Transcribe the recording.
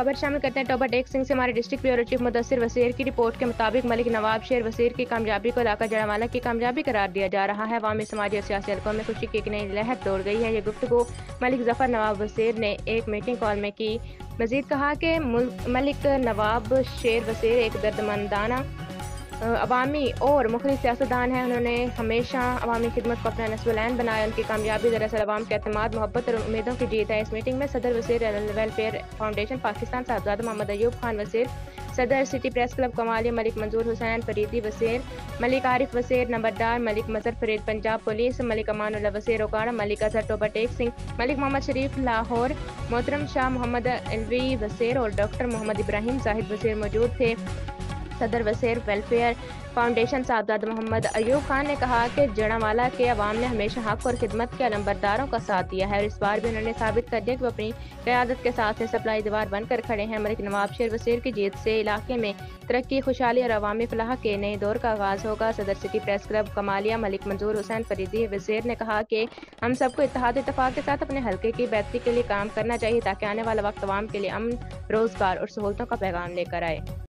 खबर शामिल करते हैं टॉपर टेक सिंह से। हमारे district bureau chief Mudassir Wasir की रिपोर्ट के मुताबिक मलिक नवाब शेर वसीर की कामयाबी को इलाका जड़ावाला की कामयाबी करार दिया जा रहा है। अवामी समाजी और सियासी हलकों में खुशी की एक नई लहर दौड़ गई है। ये गुफ्तगू मलिक जफर नवाब वसीर ने एक मीटिंग कॉल में की। मजीद कहा कि मलिक नवाब शेर वसीर एक दर्दमंदाना अवामी और मुखलिस सियासतदान हैं। उन्होंने हमेशा अवामी खिदमत को अपना नस्बुलैन बनाया। उनकी कामयाबी दरअसल अवाम के एतमाद, मोहब्बत और उम्मीदों की जीत है। इस मीटिंग में सदर वसीर वेलफेयर फाउंडेशन पाकिस्तान साहबजादा मोहम्मद अयूब खान वसीर, सदर city press club Kamalia Malik मंजूर हुसैन फरीदी वसीर, मलिक आरिफ वसीर नंबरदार, मलिक मजहर Farid Punjab police, Malik Amanullah Wasir Okara, Malik Azhar Toba take Singh, Malik Mohammad शरीफ लाहौर, मोहतरम शाह मोहम्मद अलवी वसीर और डॉक्टर मोहम्मद इब्राहिम जाहिद वसीर मौजूद थे। सदर वसीर वेलफेयर फाउंडेशन साहबजादा मोहम्मद अयूब खान ने कहा कि जड़ावाला के अवाम ने हमेशा हक और खिदमत के अलमबरदारों का साथ दिया है और इस बार भी उन्होंने साबित कर दिया कि वो अपनी क़यादत के साथ से सप्लाई दीवार बनकर खड़े हैं। मलिक नवाब शेर वसीर की जीत से इलाके में तरक्की, खुशहाली और अवामी फलाह के नए दौर का आगाज़ होगा। सदर city press club Kamalia Malik मंजूर हुसैन फरीदी वसीर ने कहा कि हम सबको इत्तेहाद इत्तफाक के साथ अपने हल्के की बेहतरी के लिए काम करना चाहिए ताकि आने वाला वक्त अवाम के लिए अमन, रोजगार और सहूलतों का पैगाम लेकर आए।